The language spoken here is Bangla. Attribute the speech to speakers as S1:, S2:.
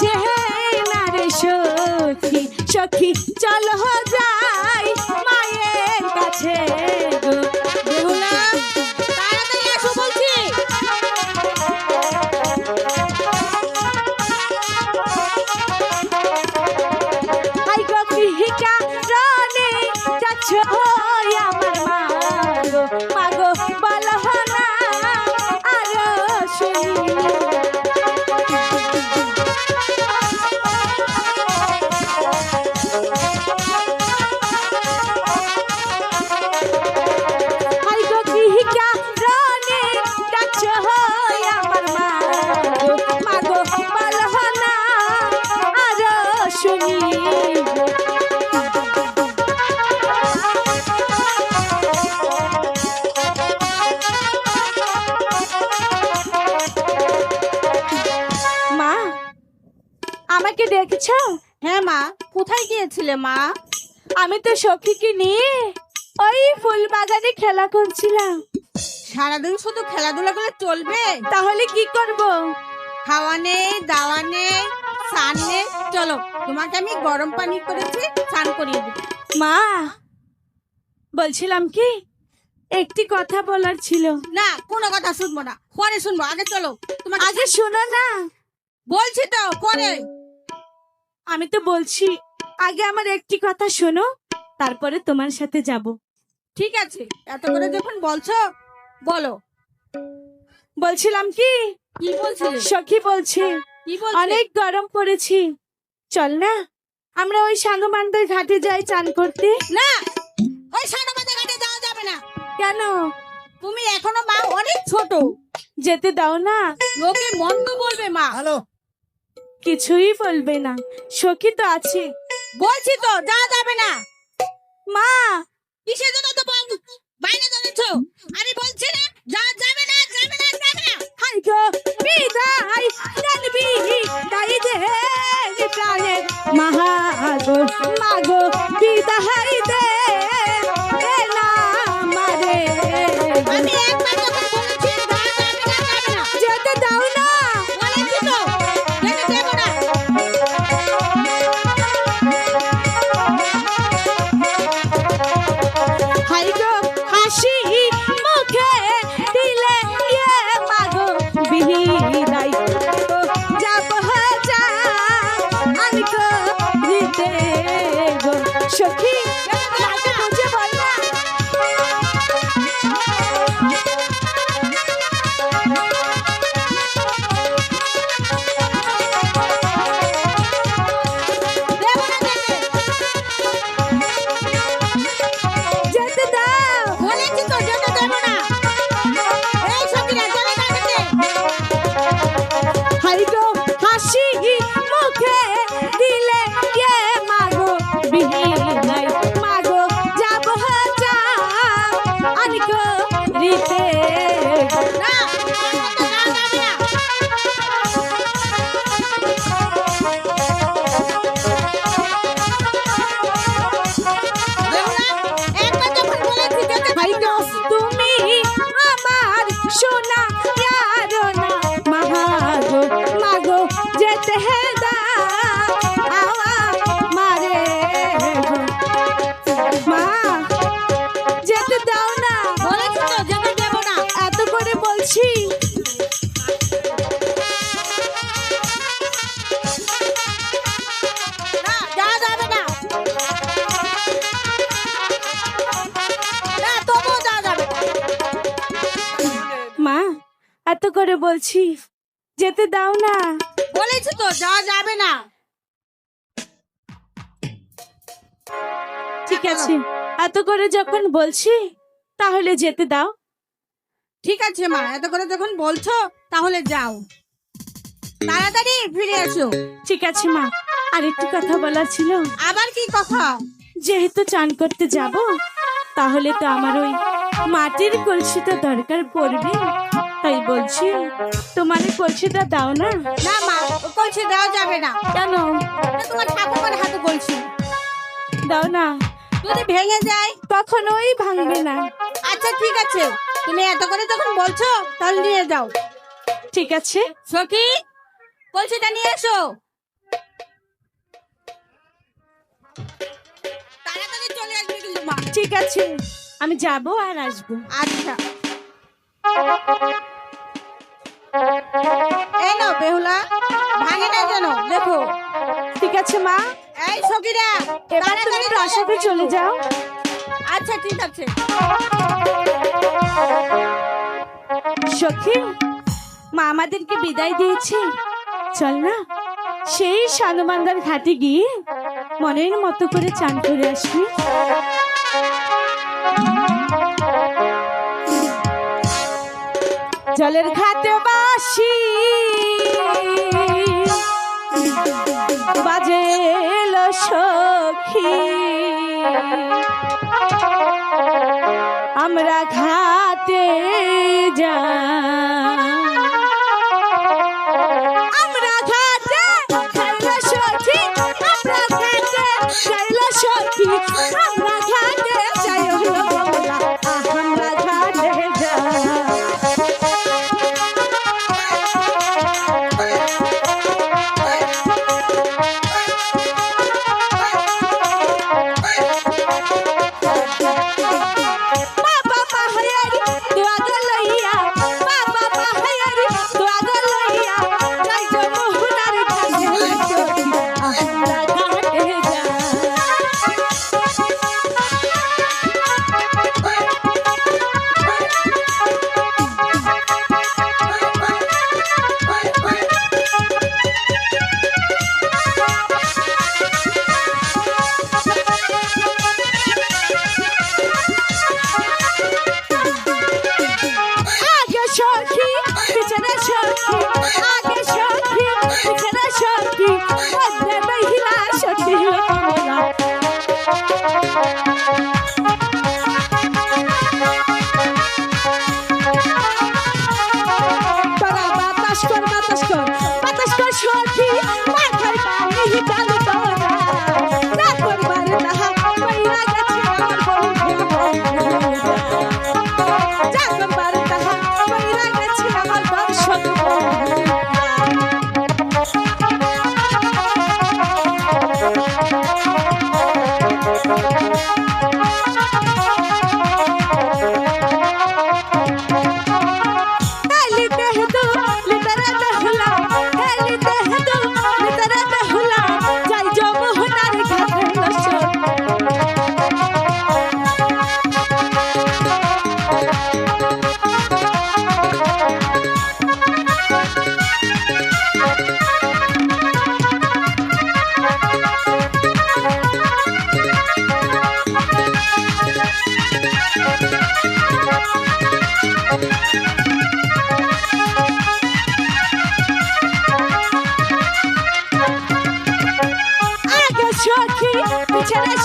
S1: আসে না রে সখী সখী চলো যাই মায়ের কাছে গো
S2: বেহুলা তাড়াতাড়ি এসো বলছি।
S1: আই গো গৃহিকা রানী যাচ্ছ আমার মা গো মা গো বলো না আরো শুনি আই গো গৃহিকা রানী যাচ্ছ আমার মা গো মা গো বলো না আরো শুনি মা আমাকে দেখেছো?
S2: হ্যাঁ মা, কোথায় গিয়েছিলে মা?
S1: আমি তো সখীকে নিয়ে ওই ফুল বাগানে খেলা করছিলাম।
S2: সারাদিন শুধু খেলাধুলা করে চলবে?
S1: তাহলে কি করব?
S2: খাওয়া নেই, দাওয়া নেই, স্নান নেই। চলো তোমাকে আমি গরম পানি করেছি, স্নান করিয়ে দেবো।
S1: মা বলছিলাম কি একটি কথা বলার ছিল।
S2: না, কোনো কথা শুনবো না, পরে শুনবো। আগে চলো, তোমাকে
S1: আগে শোনো না।
S2: বলছি তো পরে।
S1: আমি তো বলছি আগে আমার একটি কথা শোনো, তারপরে তোমার সাথে যাব।
S2: ঠিক আছে, এত করে যখন বলছো বলো।
S1: বলছিলাম কি
S2: কি বলছিলে?
S1: সখী বলছে
S2: কি বলছে?
S1: অনেক গরম পড়েছি, চল না আমরা ওই সাঙ্গমান্দার ঘাটে যাই চান করতে।
S2: না, ওই সানবাদে ঘাটে যাওয়া যাবে না।
S1: কেন?
S2: তুমি এখনো মা অনেক ছোট,
S1: যেতে দাও না।
S2: লোকে মন্দ বলবে মা।
S3: হ্যালো,
S1: কিছুই বলবে না, সখী তো আছে।
S2: বলছি তো যাওয়া যাবে না।
S1: মা
S2: কিসের জন্য তো বাইরে দাঁড়াচ্ছ? আমি বলছি না যাওয়া যাবে না, যাবে না, যাবে না।
S1: হাই গো বিদায় জানবি দাই দে প্রাণে মহাগো মাগো বিদায় দে এ না মারে
S2: আমি একবার যখন বলেছি যাওয়া যাবে না, যাবে না।
S1: যেতে দাও না।
S2: বলেছি তো যেতে দেবো না।
S1: হাই গো হাসি মুখে দিলে ইয়ে মাগো বিদায় যাব যা আমি তো দিতে গো সখী মাকে বুঝে বল না।
S2: দেবো না যেতে।
S1: যেতে দাও।
S2: বলেছি তো যেতে দেবো না। এই সখীরা চলে যাবে।
S1: হাই গো হাসি মুখে দিলে ইয়ে মাগো বিদায় মাগো যাব যা আমি গো দিতে
S2: না, আমার তো যাওয়া যাবে না। বেহুলা, একবার যখন বলেছি যেতে
S1: হাই
S2: দেবো
S1: গো
S2: না।
S1: তুমি আমার সোনা ইয়ারো না মাগো মাগো যেতে দাও মারে গো মা যেতে দাও না।
S2: বলেছি তো যেতে দেবো না।
S1: এত করে বলছি।
S2: না, যাওয়া যাবে না। না, তবুও যাওয়া যাবে না।
S1: মা এত করে বলছি যেতে দাও না।
S2: বলেছি তো যাওয়া যাবে না।
S1: ঠিক আছে এত করে যখন বলছি তাহলে যেতে দাও।
S2: ঠিক আছে মা, এত করে যখন বলছো তাহলে যাও, তাড়াতাড়ি ফিরে এসো।
S1: ঠিক আছে মা, আরেকটি কথা বলার ছিল।
S2: আবার কি কথা?
S1: যেহেতু চান করতে যাব তাহলে তো আমার ওই মাটির কলসিটা দরকার পড়বে, তাই বলছি তোমার এই কলসিটা দাও না।
S2: না মা, ও কলসি দেওয়া যাবে না।
S1: কেন?
S2: এটা তোমার ঠাকুমার হাতে কলসি,
S1: দাও না।
S2: যদি ভেঙে যায়?
S1: কখনোই ভাঙবে না।
S2: আচ্ছা ঠিক আছে, তুমি এত করে যখন বলছো তাহলে নিয়ে যাও।
S1: ঠিক আছে।
S2: সখী, কলসিটা নিয়ে এসো। কিন্তু মা।
S1: ঠিক আছে, আমি যাব আর আসবো।
S2: আচ্ছা, এই নাও বেহুলা, ভাঙে না যেন দেখো।
S1: ঠিক আছে মা,
S2: এই সখীরা,
S1: এবার তুমি
S2: তাড়াতাড়ি
S1: প্রাসাদে চলে যাও।
S2: আচ্ছা ঠিক আছে।
S1: সখী, মা আমাদেরকে বিদায় দিয়েছে, চল না সেই সানুমান্দার ঘাটে গিয়ে মনের মতো করে চান করে আসবি। জলের ঘাটে বাসি বাজেল সখী, আমরা ঘাটে যা, আমরা ঘাটে যাইল সখী, আমরা ঘাটে যাইল সখী, আমরা ঘাটে যাইল বলা, আমরা ঘাটে যা। সখী পিছনে